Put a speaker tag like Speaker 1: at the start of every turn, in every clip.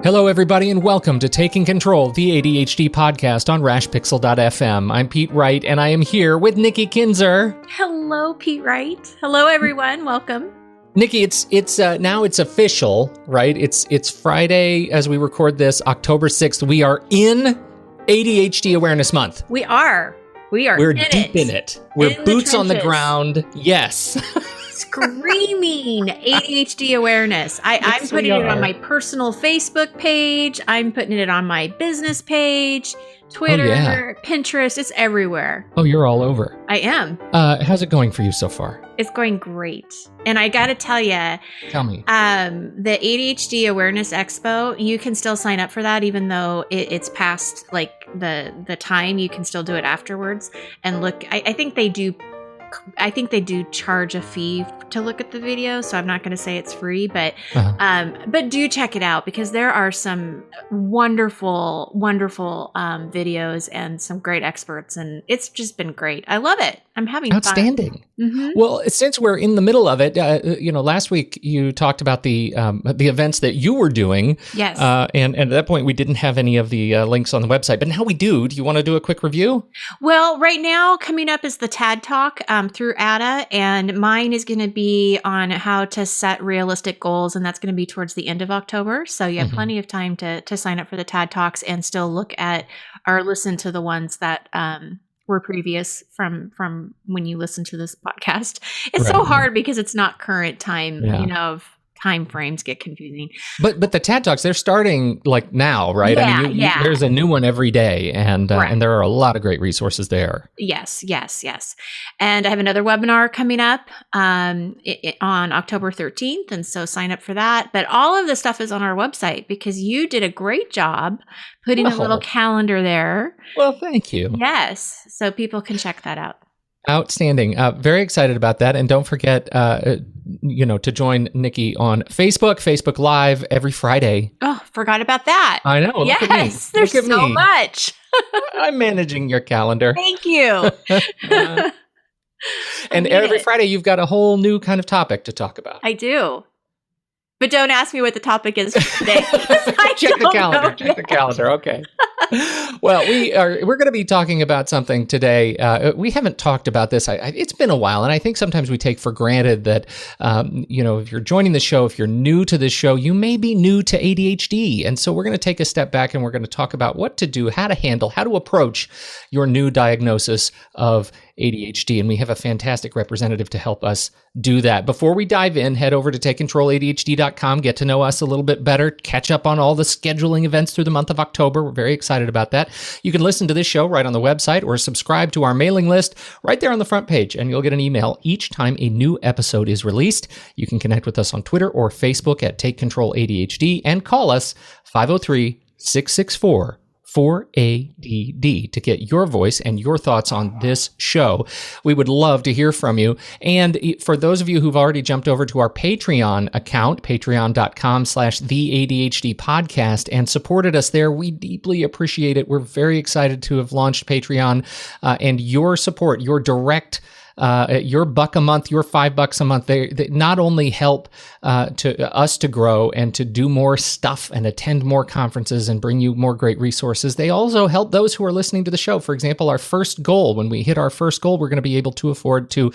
Speaker 1: Hello, everybody, and welcome to Taking Control, the ADHD podcast on rashpixel.fm. I'm Pete Wright, and I am here with Nikki Kinzer.
Speaker 2: Hello, Pete Wright. Hello, everyone. Welcome.
Speaker 1: Nikki, it's now it's official, right? It's Friday as we record this, October 6th. We are in ADHD Awareness Month.
Speaker 2: We're
Speaker 1: deep in it. We're boots on the ground. Yes.
Speaker 2: Screaming ADHD awareness. I'm putting it on my personal Facebook page. I'm putting it on my business page, Twitter, Pinterest. It's everywhere.
Speaker 1: Oh, you're all over.
Speaker 2: I am.
Speaker 1: How's it going for you so far?
Speaker 2: It's going great. And I got to tell you.
Speaker 1: Tell me.
Speaker 2: The ADHD Awareness Expo, you can still sign up for that even though it's past like the time. You can still do it afterwards and look. I think they do charge a fee to look at the video, so I'm not going to say it's free, but do check it out because there are some wonderful videos and some great experts, and it's just been great. I love it. I'm having
Speaker 1: outstanding.
Speaker 2: Fun. Mm-hmm.
Speaker 1: Well, since we're in the middle of it, last week you talked about the events that you were doing.
Speaker 2: Yes.
Speaker 1: And at that point we didn't have any of the links on the website, but now we do. Do you want to do a quick review?
Speaker 2: Well, right now coming up is the CHADD talk through ADDA, and mine is going to be on how to set realistic goals, and that's going to be towards the end of October. So you have plenty of time to sign up for the CHADD talks and still look at or listen to the ones that were previous from when you listen to this podcast. It's so hard because it's not current time, of time frames get confusing. But
Speaker 1: the CHADD talks, they're starting like now, right?
Speaker 2: Yeah,
Speaker 1: I mean, there's a new one every day, and there are a lot of great resources there.
Speaker 2: Yes. And I have another webinar coming up on October 13th, and so sign up for that. But all of the stuff is on our website because you did a great job putting a little calendar there.
Speaker 1: Well, thank you.
Speaker 2: Yes, so people can check that out.
Speaker 1: Outstanding. Very excited about that. And don't forget, to join Nikki on Facebook Live every Friday.
Speaker 2: Oh, forgot about that.
Speaker 1: I know.
Speaker 2: Yes, there's so much.
Speaker 1: I'm managing your calendar.
Speaker 2: Thank you.
Speaker 1: And every Friday, you've got a whole new kind of topic to talk about.
Speaker 2: I do. But don't ask me what the topic is for today.
Speaker 1: Check the calendar. Check the calendar. Okay. Well, we're going to be talking about something today. We haven't talked about this. It's been a while, and I think sometimes we take for granted that, if you're joining the show, if you're new to this show, you may be new to ADHD. And so we're going to take a step back and we're going to talk about what to do, how to handle, how to approach your new diagnosis of ADHD. And we have a fantastic representative to help us do that. Before we dive in, head over to TakeControlADHD.com, get to know us a little bit better, catch up on all the scheduling events through the month of October. We're very excited about that. You can listen to this show right on the website or subscribe to our mailing list right there on the front page, and you'll get an email each time a new episode is released. You can connect with us on Twitter or Facebook at Take Control ADHD and call us 503-664 4ADD to get your voice and your thoughts on this show. We would love to hear from you. And for those of you who've already jumped over to our Patreon account, patreon.com/the ADHD podcast, and supported us there, we deeply appreciate it. We're very excited to have launched Patreon, and your support, your direct your $1 a month, your $5 a month, they not only help to us to grow and to do more stuff and attend more conferences and bring you more great resources. They also help those who are listening to the show. For example, our first goal, when we hit our first goal, we're going to be able to afford to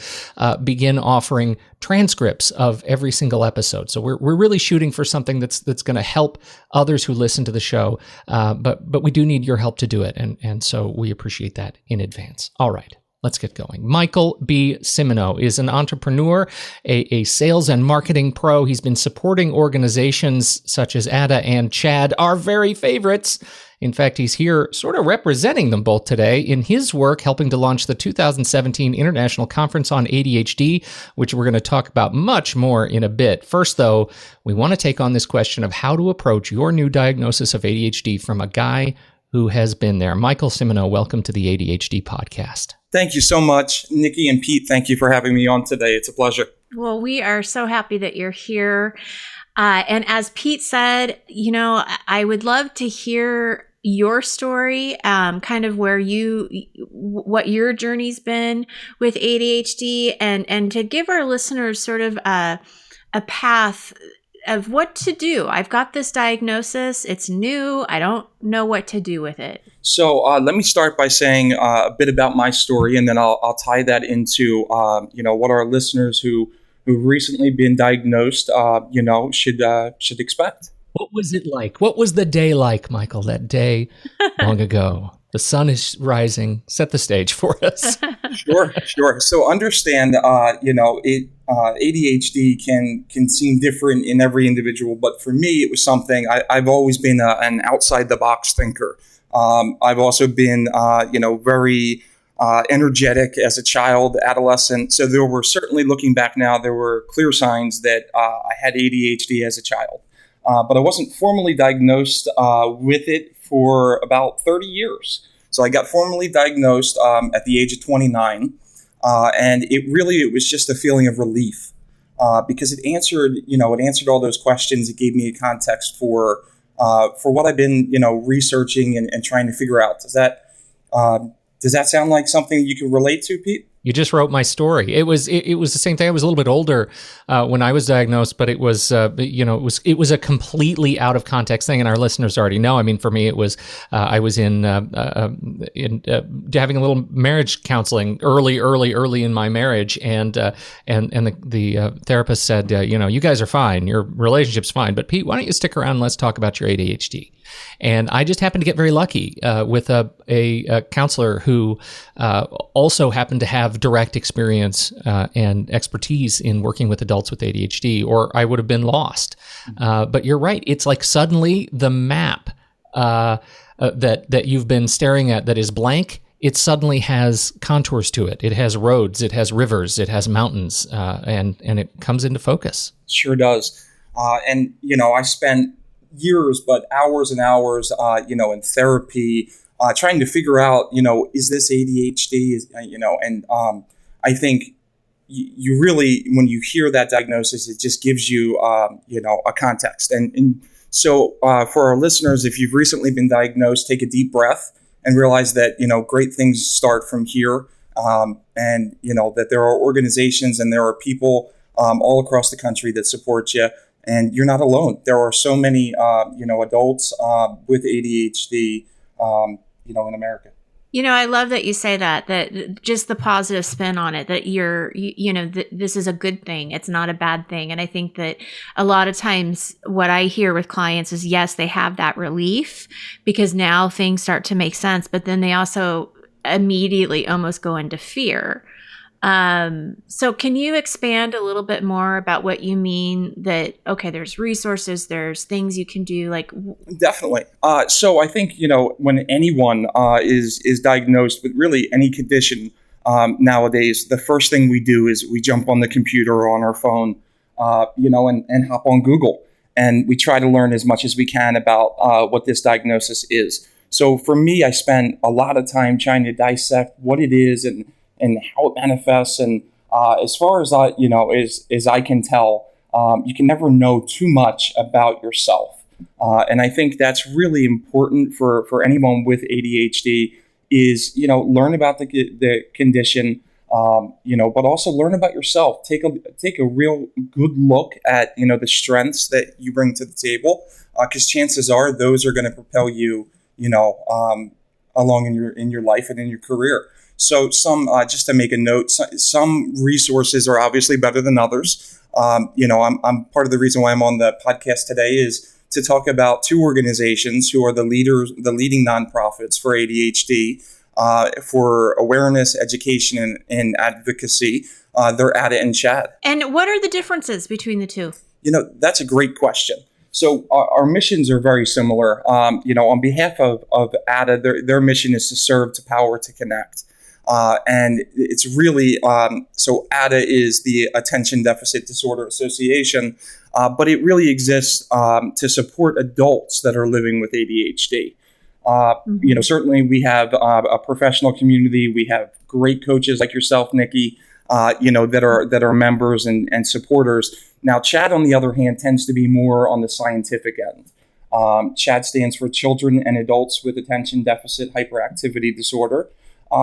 Speaker 1: begin offering transcripts of every single episode. So we're really shooting for something that's going to help others who listen to the show. But we do need your help to do it. And so we appreciate that in advance. All right. Let's get going. Michael B. Cimino is an entrepreneur, a sales and marketing pro. He's been supporting organizations such as ADDA and CHADD, our very favorites. In fact, he's here sort of representing them both today in his work helping to launch the 2017 International Conference on ADHD, which we're going to talk about much more in a bit. First, though, we want to take on this question of how to approach your new diagnosis of ADHD from a guy who has been there. Michael Cimino, welcome to the ADHD podcast.
Speaker 3: Thank you so much, Nikki and Pete. Thank you for having me on today. It's a pleasure.
Speaker 2: Well, we are so happy that you're here. And as Pete said, I would love to hear your story, kind of what your journey's been with ADHD, and to give our listeners sort of a path of what to do. I've got this diagnosis. It's new. I don't know what to do with it.
Speaker 3: So let me start by saying a bit about my story, and then I'll tie that into what our listeners who've recently been diagnosed should expect.
Speaker 1: What was it like? What was the day like, Michael, that day long ago? The sun is rising. Set the stage for us.
Speaker 3: Sure. So understand, ADHD can seem different in every individual, but for me, it was something I've always been an outside the box thinker. I've also been, very energetic as a child, adolescent. So there were certainly, looking back now, there were clear signs that I had ADHD as a child. But I wasn't formally diagnosed with it for about 30 years. So I got formally diagnosed at the age of 29. And it was just a feeling of relief because it answered all those questions. It gave me a context for what I've been, researching and trying to figure out. Does that sound like something you can relate to, Pete?
Speaker 1: You just wrote my story. It was the same thing. I was a little bit older when I was diagnosed, but it was it was a completely out of context thing, and our listeners already know. I mean, for me, it was I was in having a little marriage counseling early in my marriage, and the therapist said, you guys are fine, your relationship's fine, but Pete, why don't you stick around and let's talk about your ADHD? And I just happened to get very lucky with a counselor who also happened to have direct experience and expertise in working with adults with ADHD, or I would have been lost. But you're right. It's like suddenly the map that you've been staring at that is blank, it suddenly has contours to it. It has roads, it has rivers, it has mountains, and it comes into focus.
Speaker 3: Sure does. And I spent years, but hours and hours, in therapy, trying to figure out, is this ADHD? And I think you really, when you hear that diagnosis, it just gives you, a context. And so for our listeners, if you've recently been diagnosed, take a deep breath and realize that, great things start from here. And that there are organizations and there are people all across the country that support you. And you're not alone. There are so many, adults with ADHD, in America.
Speaker 2: I love that you say that just the positive spin on it, that this is a good thing. It's not a bad thing. And I think that a lot of times what I hear with clients is, yes, they have that relief because now things start to make sense, but then they also immediately almost go into fear. So can you expand a little bit more about what you mean that, okay, there's resources, there's things you can do, like?
Speaker 3: Definitely. So I think, when anyone is diagnosed with really any condition nowadays, the first thing we do is we jump on the computer or on our phone, and hop on Google. And we try to learn as much as we can about what this diagnosis is. So for me, I spent a lot of time trying to dissect what it is and how it manifests. And as far as as I can tell, you can never know too much about yourself. And I think that's really important for anyone with ADHD is, learn about the condition, but also learn about yourself. Take a real good look at, the strengths that you bring to the table, because chances are those are going to propel you, along in your life and in your career. So just to make a note, some resources are obviously better than others. I'm part of the reason why I'm on the podcast today is to talk about two organizations who are the leading nonprofits for ADHD, for awareness, education, and advocacy. They're ADDA and CHADD.
Speaker 2: And what are the differences between the two?
Speaker 3: That's a great question. So our missions are very similar. On behalf of ADDA, their mission is to serve, to power, to connect. And it's really, so ADDA is the Attention Deficit Disorder Association, but it really exists to support adults that are living with ADHD. Certainly we have a professional community. We have great coaches like yourself, Nikki, that are members and supporters. Now, CHADD, on the other hand, tends to be more on the scientific end. CHADD stands for Children and Adults with Attention Deficit Hyperactivity Disorder.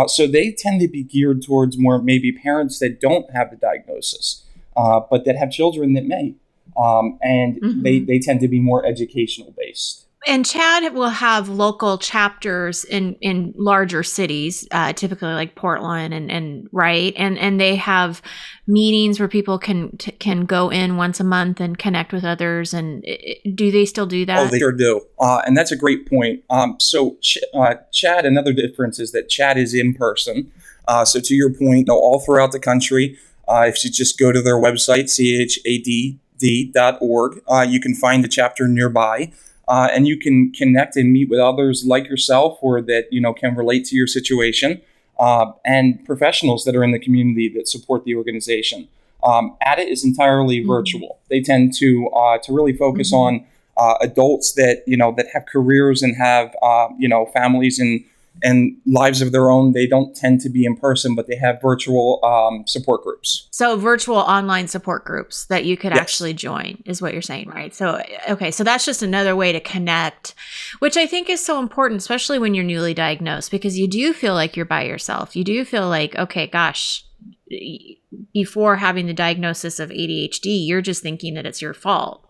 Speaker 3: So they tend to be geared towards more maybe parents that don't have the diagnosis, but that have children that may. and they tend to be more educational based.
Speaker 2: And CHADD will have local chapters in larger cities, typically like Portland and right. And they have meetings where people can go in once a month and connect with others. And do they still do that?
Speaker 3: Oh, they sure do. And that's a great point. So CHADD, another difference is that CHADD is in person. So to your point, all throughout the country, if you just go to their website, chadd.org, you can find a chapter nearby. And you can connect and meet with others like yourself or that, can relate to your situation, and professionals that are in the community that support the organization. ADDA is entirely virtual. They tend to really focus on adults that, that have careers and have, families and lives of their own. They don't tend to be in person, but they have virtual support groups.
Speaker 2: So virtual online support groups that you could actually join is what you're saying, right? So, okay. So that's just another way to connect, which I think is so important, especially when you're newly diagnosed, because you do feel like you're by yourself. You do feel like, okay, gosh, before having the diagnosis of ADHD, you're just thinking that it's your fault.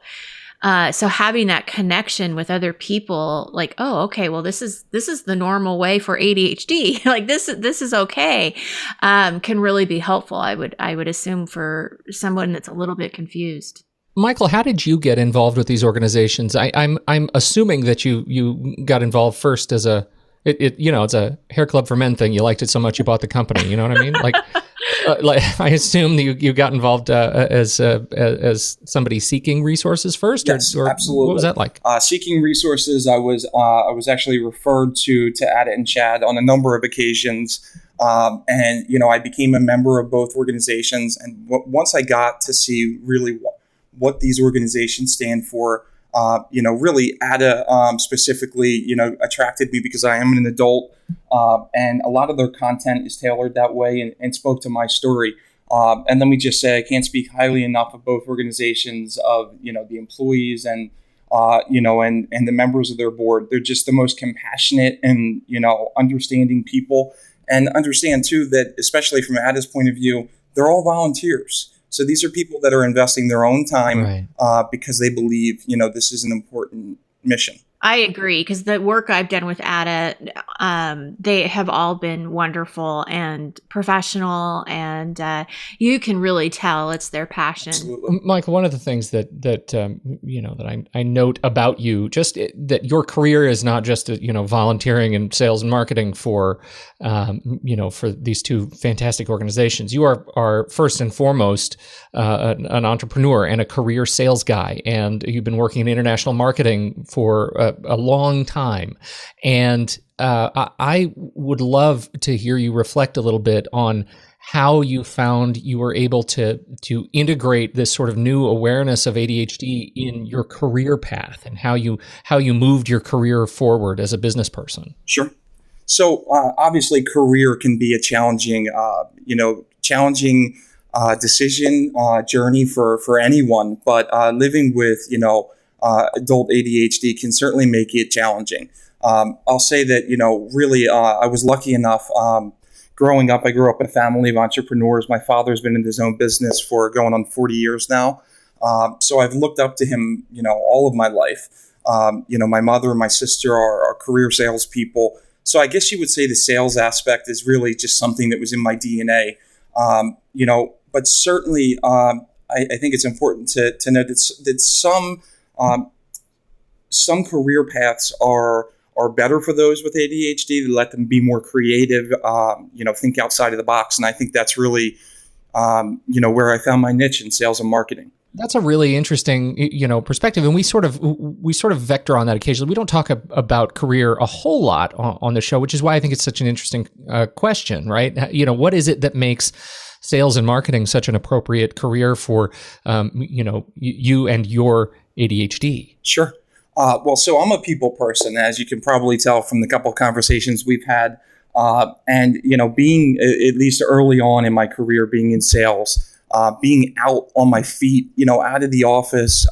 Speaker 2: So having that connection with other people, like, oh, okay, well, this is the normal way for ADHD. Like this is okay, can really be helpful. I would assume for someone that's a little bit confused.
Speaker 1: Michael, how did you get involved with these organizations? I'm assuming that you got involved first as it's a hair club for men thing. You liked it so much you bought the company. You know what I mean? Like I assume that you got involved as somebody seeking resources first.
Speaker 3: Yes,
Speaker 1: or
Speaker 3: absolutely.
Speaker 1: What was that like?
Speaker 3: Seeking resources, I was actually referred to ADDA and CHADD on a number of occasions, and I became a member of both organizations. And once I got to see really what these organizations stand for. Really ADDA specifically, attracted me because I am an adult, and a lot of their content is tailored that way and spoke to my story. And let me just say, I can't speak highly enough of both organizations, of the employees and the members of their board. They're just the most compassionate and understanding people, and understand too that, especially from ADDA's point of view, they're all volunteers. So these are people that are investing their own time because they believe, this is an important mission.
Speaker 2: I agree, because the work I've done with ADDA, they have all been wonderful and professional, and you can really tell it's their passion.
Speaker 3: Absolutely.
Speaker 1: Michael, one of the things that I note about you, just that your career is not just volunteering in sales and marketing for for these two fantastic organizations. You are first and foremost an entrepreneur and a career sales guy, and you've been working in international marketing for a long time. And I would love to hear you reflect a little bit on how you found you were able to integrate this sort of new awareness of ADHD in your career path, and how you moved your career forward as a business person.
Speaker 3: Sure. So obviously, career can be a challenging decision journey for anyone. But living with adult ADHD can certainly make it challenging. I'll say that really I was lucky enough. Growing up, I grew up in a family of entrepreneurs. My father's been in his own business for going on 40 years now. So I've looked up to him, all of my life. My mother and my sister are career salespeople. So I guess you would say the sales aspect is really just something that was in my DNA. But certainly I think it's important to note that some career paths are better for those with ADHD, to let them be more creative, think outside of the box. And I think that's really, where I found my niche in sales and marketing.
Speaker 1: That's a really interesting, perspective, and we sort of vector on that occasionally. We don't talk about career a whole lot on the show, which is why I think it's such an interesting question, right? What is it that makes sales and marketing such an appropriate career for, you and your ADHD?
Speaker 3: Sure. So I'm a people person, as you can probably tell from the couple of conversations we've had, and being at least early on in my career, being in sales. Being out on my feet, out of the office,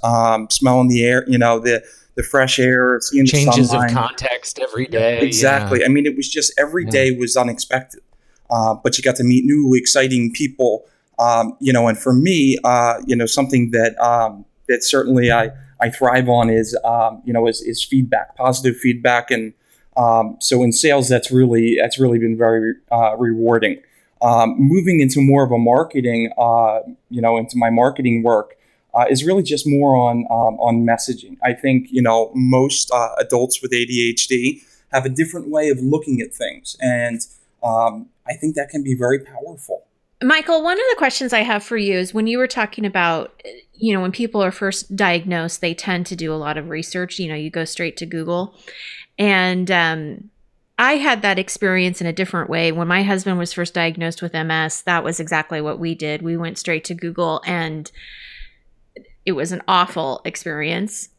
Speaker 3: smelling the air, the fresh air, seeing
Speaker 1: changes
Speaker 3: the sunlight.
Speaker 1: Of context every day.
Speaker 3: Exactly.
Speaker 1: Yeah.
Speaker 3: I mean, it was just every day was unexpected, but you got to meet new, exciting people, and for me, something that that certainly I thrive on is is feedback, positive feedback, and so in sales that's really been very rewarding. Moving into more of a marketing, into my marketing work, is really just more on messaging. I think most adults with ADHD have a different way of looking at things, and I think that can be very powerful.
Speaker 2: Michael, one of the questions I have for you is when you were talking about, when people are first diagnosed, they tend to do a lot of research. You go straight to Google. And I had that experience in a different way. When my husband was first diagnosed with MS, that was exactly what we did. We went straight to Google, and it was an awful experience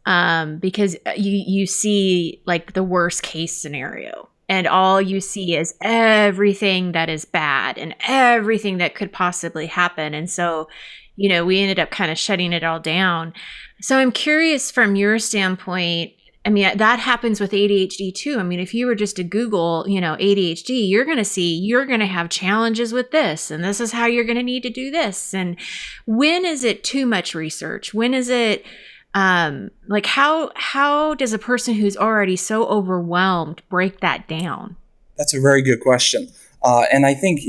Speaker 2: because you see like the worst case scenario. And all you see is everything that is bad and everything that could possibly happen. And so, we ended up kind of shutting it all down. So I'm curious from your standpoint, I mean, that happens with ADHD too. I mean, if you were just to Google, ADHD, you're going to have challenges with this, and this is how you're going to need to do this. And when is it too much research? When is it, like how does a person who's already so overwhelmed break that down?
Speaker 3: That's a very good question. And I think,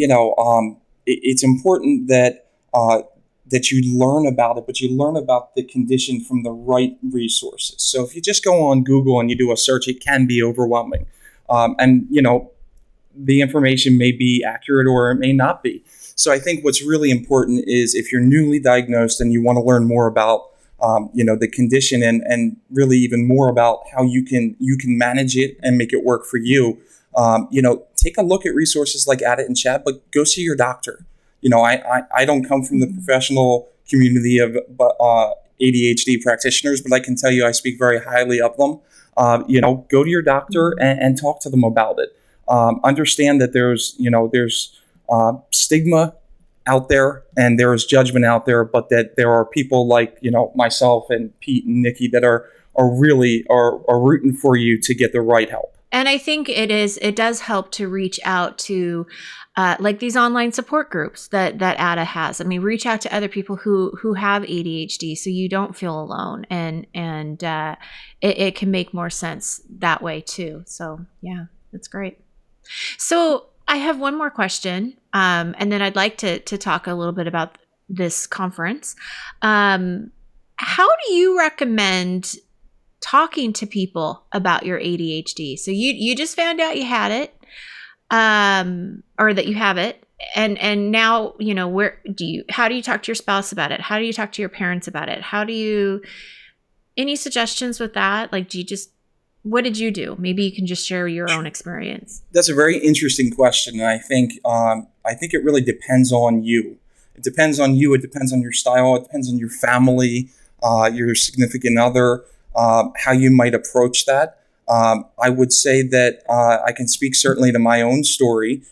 Speaker 3: it's important that you learn about it, but you learn about the condition from the right resources. So if you just go on Google and you do a search, it can be overwhelming. And the information may be accurate or it may not be. So I think what's really important is if you're newly diagnosed and you want to learn more about the condition and really even more about how you can manage it and make it work for you. Take a look at resources like ADDA and CHADD, but go see your doctor. I don't come from the professional community of ADHD practitioners, but I can tell you I speak very highly of them. Go to your doctor and talk to them about it. Understand that there's stigma out there and there is judgment out there, but that there are people like, myself and Pete and Nikki that are really rooting for you to get the right help.
Speaker 2: And I think it does help to reach out to like these online support groups that ADDA has. I mean, reach out to other people who have ADHD so you don't feel alone, and it can make more sense that way too. So yeah, that's great. So I have one more question, and then I'd like to talk a little bit about this conference. How do you recommend talking to people about your ADHD? So you just found out you had it, or that you have it, and now how do you talk to your spouse about it? How do you talk to your parents about it? Any suggestions with that? Like, what did you do? Maybe you can just share your own experience.
Speaker 3: That's a very interesting question, and I think it really depends on you. It depends on you. It depends on your style. It depends on your family, your significant other, how you might approach that. I would say that I can speak certainly to my own story.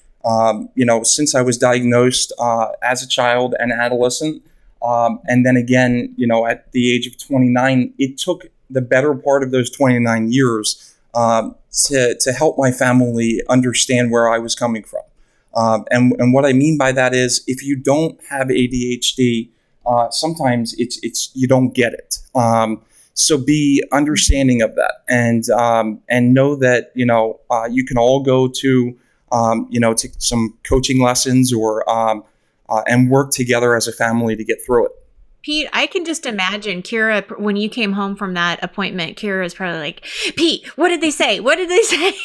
Speaker 3: Since I was diagnosed as a child and adolescent, and then again, at the age of 29, it took the better part of those 29 years to help my family understand where I was coming from. And what I mean by that is if you don't have ADHD, sometimes it's you don't get it. So be understanding of that and know that, you can all go to some coaching lessons or and work together as a family to get through it.
Speaker 2: Pete, I can just imagine Kira, when you came home from that appointment, Kira is probably like, Pete, what did they say? What did they say?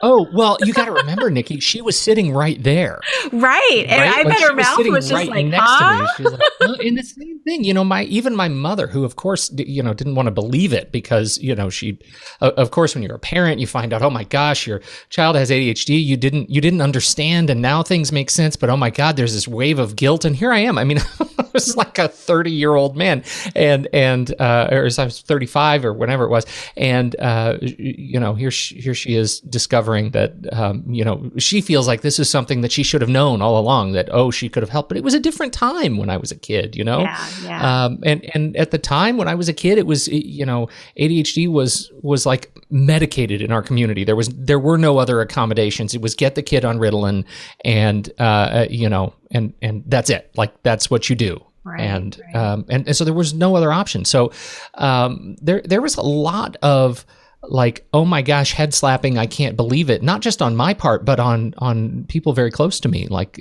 Speaker 1: Oh, well, you got to remember, Nikki, she was sitting right there.
Speaker 2: Right. And I bet her mouth was just like,
Speaker 1: next to me. She was like, oh. And the same thing, even my mother, who of course, didn't want to believe it because, she, of course, when you're a parent, you find out, oh my gosh, your child has ADHD. You didn't understand. And now things make sense. But oh my God, there's this wave of guilt. And here I am. I mean, I was like a 30-year-old man or I was 35 or whenever it was. And, here she is discovering that, she feels like this is something that she should have known all along, that, she could have helped. But it was a different time when I was a kid,
Speaker 2: Yeah.
Speaker 1: And at the time when I was a kid, it was, ADHD was like medicated in our community. There were no other accommodations. It was get the kid on Ritalin and, and that's it. Like, that's what you do. And so there was no other option. So there was a lot of like, oh my gosh, head slapping, I can't believe it. Not just on my part, but on people very close to me, like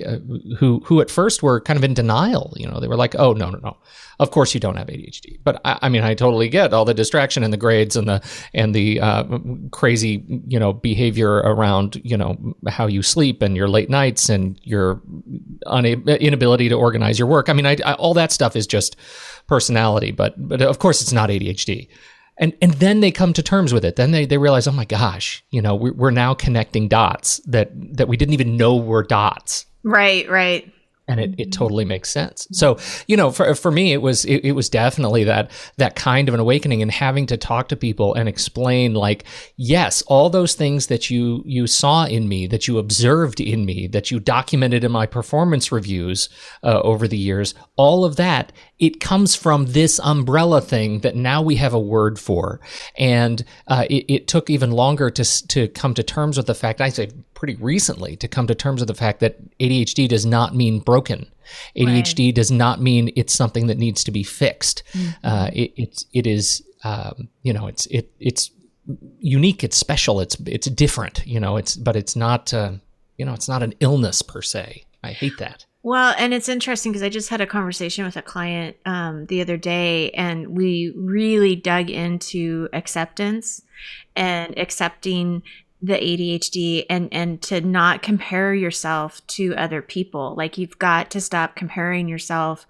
Speaker 1: who at first were kind of in denial. They were like, oh, no. Of course you don't have ADHD. But I mean, I totally get all the distraction and the grades and the crazy, behavior around, how you sleep and your late nights and your inability to organize your work. I mean, all that stuff is just personality, but of course it's not ADHD. And then they come to terms with it. Then they realize, oh my gosh, we're now connecting dots that we didn't even know were dots.
Speaker 2: Right.
Speaker 1: And it totally makes sense. So, for me, it was definitely that kind of an awakening, and having to talk to people and explain, like, yes, all those things that you saw in me, that you observed in me, that you documented in my performance reviews over the years, all of that, it comes from this umbrella thing that now we have a word for. And it took even longer to come to terms with the fact, I say pretty recently, to come to terms with the fact that ADHD does not mean broken. ADHD does not mean it's something that needs to be fixed. It is it's unique, it's special, it's different, but it's not it's not an illness per se. I hate that.
Speaker 2: Well, and it's interesting because I just had a conversation with a client the other day, and we really dug into acceptance and accepting the ADHD and to not compare yourself to other people. Like, you've got to stop comparing yourself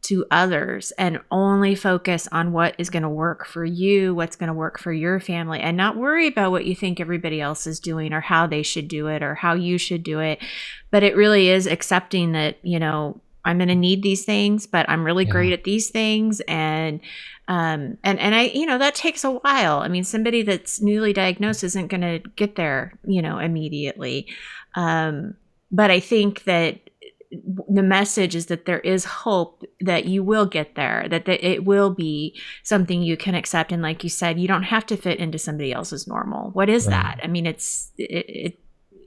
Speaker 2: to others and only focus on what is going to work for you, what's going to work for your family, and not worry about what you think everybody else is doing or how they should do it or how you should do it. But it really is accepting that, I'm going to need these things, but I'm really great at these things. And I, that takes a while. I mean, somebody that's newly diagnosed isn't going to get there, immediately. But I think that the message is that there is hope that you will get there, that it will be something you can accept. And like you said, you don't have to fit into somebody else's normal. What is that? I mean,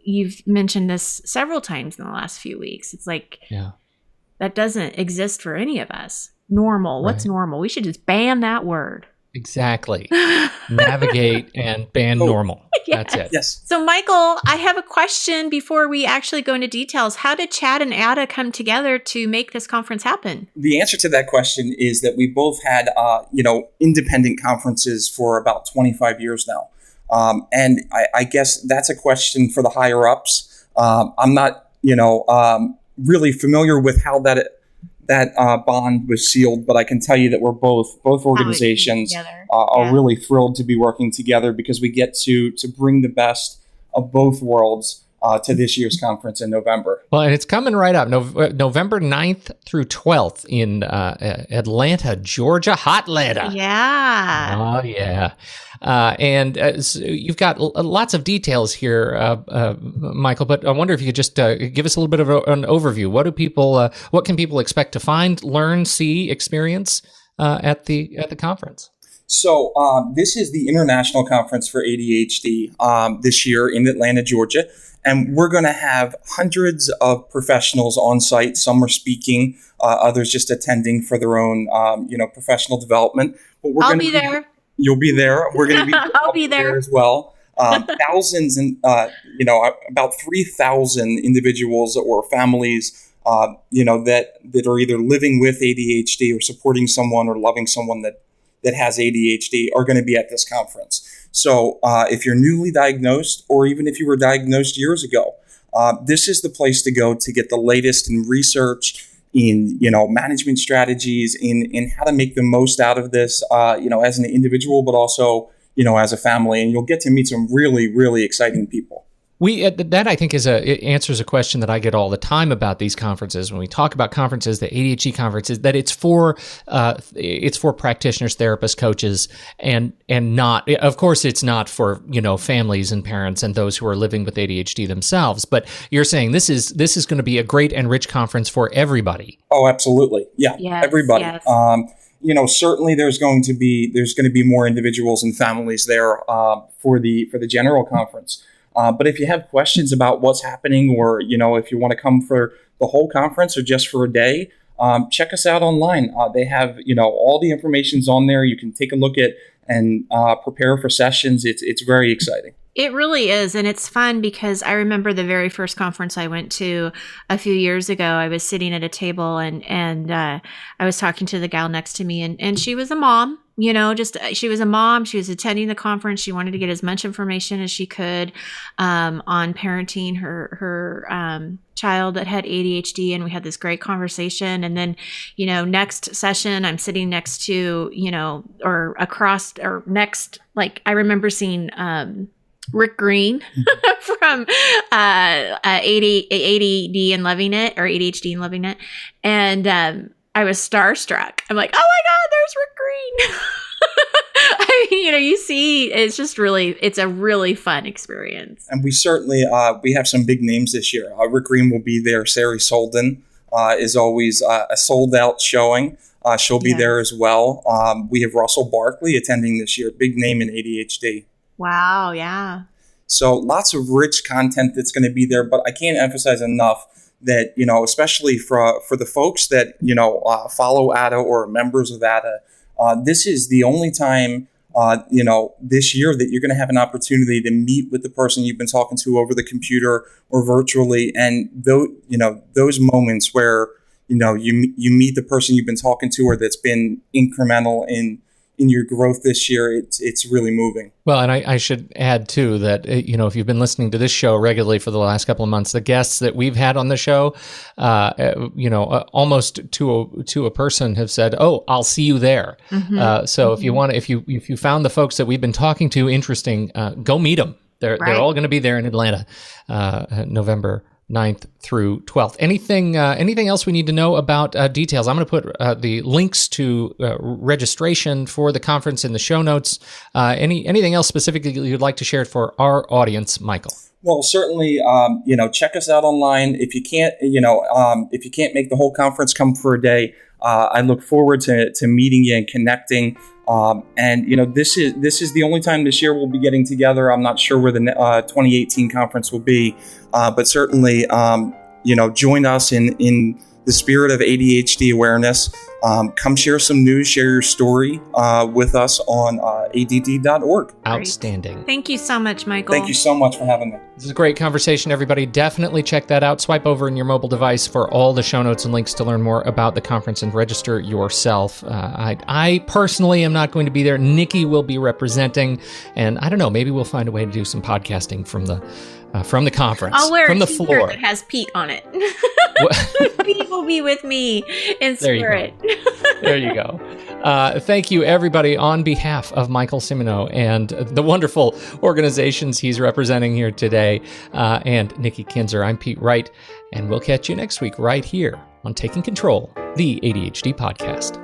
Speaker 2: you've mentioned this several times in the last few weeks. It's like, that doesn't exist for any of us. Normal. What's normal? We should just ban that word.
Speaker 1: Exactly. Navigate and ban normal.
Speaker 2: Yes.
Speaker 1: That's it.
Speaker 3: Yes.
Speaker 2: So, Michael, I have a question before we actually go into details. How did CHADD and ADDA come together to make this conference happen?
Speaker 3: The answer to that question is that we both had, independent conferences for about 25 years now. And I guess that's a question for the higher ups. I'm not, really familiar with how that bond was sealed, but I can tell you that we're both organizations are really thrilled to be working together because we get to bring the best of both worlds to this year's conference in November.
Speaker 1: Well, and it's coming right up, November 9th through 12th in Atlanta, Georgia. Hot Atlanta.
Speaker 2: Yeah.
Speaker 1: Oh, yeah. So you've got lots of details here, Michael, but I wonder if you could just give us a little bit of an overview. What can people expect to find, learn, see, experience at the conference?
Speaker 3: So this is the International Conference for ADHD this year in Atlanta, Georgia. And we're going to have hundreds of professionals on site. Some are speaking, others just attending for their own, professional development. But
Speaker 2: I'll be there.
Speaker 3: You'll be there. We're going to be
Speaker 2: I'll be there
Speaker 3: as well. Thousands and, about 3,000 individuals or families, that are either living with ADHD or supporting someone or loving someone that has ADHD are going to be at this conference. So if you're newly diagnosed, or even if you were diagnosed years ago, this is the place to go to get the latest in research, in management strategies, in how to make the most out of this, as an individual, but also as a family, and you'll get to meet some really, really exciting people.
Speaker 1: That I think it answers a question that I get all the time about these conferences. When we talk about conferences, the ADHD conferences, that it's for practitioners, therapists, coaches, and not, of course, it's not for families and parents and those who are living with ADHD themselves. But you're saying this is going to be a great and rich conference for everybody.
Speaker 3: Oh, absolutely, yeah, everybody.
Speaker 2: Yes.
Speaker 3: Certainly there's going to be more individuals and families there for the general conference. But if you have questions about what's happening, or if you want to come for the whole conference or just for a day, check us out online. They have, all the information's on there. You can take a look at and prepare for sessions. It's very exciting.
Speaker 2: It really is. And it's fun because I remember the very first conference I went to a few years ago. I was sitting at a table and I was talking to the gal next to me and she was a mom, she was a mom. She was attending the conference. She wanted to get as much information as she could on parenting her child that had ADHD. And we had this great conversation. And then, next session, I'm sitting next to, or across or next, like I remember seeing, Rick Green from ADD and Loving It, or ADHD and Loving It. And I was starstruck. I'm like, oh my God, there's Rick Green. I mean, you see, it's a really fun experience.
Speaker 3: And we certainly, we have some big names this year. Rick Green will be there. Sari Solden is always a sold out showing. She'll be there as well. We have Russell Barkley attending this year, big name in ADHD.
Speaker 2: Wow, yeah.
Speaker 3: So lots of rich content that's going to be there, but I can't emphasize enough that, especially for the folks that, follow ADDA or are members of ADDA, this is the only time, this year that you're going to have an opportunity to meet with the person you've been talking to over the computer or virtually. And those moments where, you meet the person you've been talking to or that's been incremental in your growth this year, it's really moving.
Speaker 1: Well, and I should add too that if you've been listening to this show regularly for the last couple of months, the guests that we've had on the show, almost to a person have said, "Oh, I'll see you there." Mm-hmm. So if you want, if you found the folks that we've been talking to interesting, go meet them. They're all going to be there in Atlanta, November 9th through 12th. Anything else we need to know about details? I'm going to put the links to registration for the conference in the show notes. Anything else specifically you'd like to share for our audience, Michael?
Speaker 3: Well, certainly, check us out online. If you can't make the whole conference, come for a day. I look forward to meeting you and connecting. This is the only time this year we'll be getting together. I'm not sure where the 2018 conference will be, but certainly, join us in the spirit of ADHD awareness. Come share some news, share your story with us on ADD.org.
Speaker 1: Outstanding.
Speaker 2: Thank you so much, Michael.
Speaker 3: Thank you so much for having me.
Speaker 1: This is a great conversation, everybody. Definitely check that out. Swipe over in your mobile device for all the show notes and links to learn more about the conference and register yourself. I personally am not going to be there. Nikki will be representing, and I don't know, maybe we'll find a way to do some podcasting from the conference.
Speaker 2: I'll wear
Speaker 1: from
Speaker 2: a
Speaker 1: the
Speaker 2: t-shirt
Speaker 1: floor
Speaker 2: that has Pete on it. Pete will be with me in spirit.
Speaker 1: There you go. Thank you, everybody, on behalf of Michael Cimino and the wonderful organizations he's representing here today, and Nikki Kinzer. I'm Pete Wright, and we'll catch you next week right here on Taking Control, the ADHD podcast.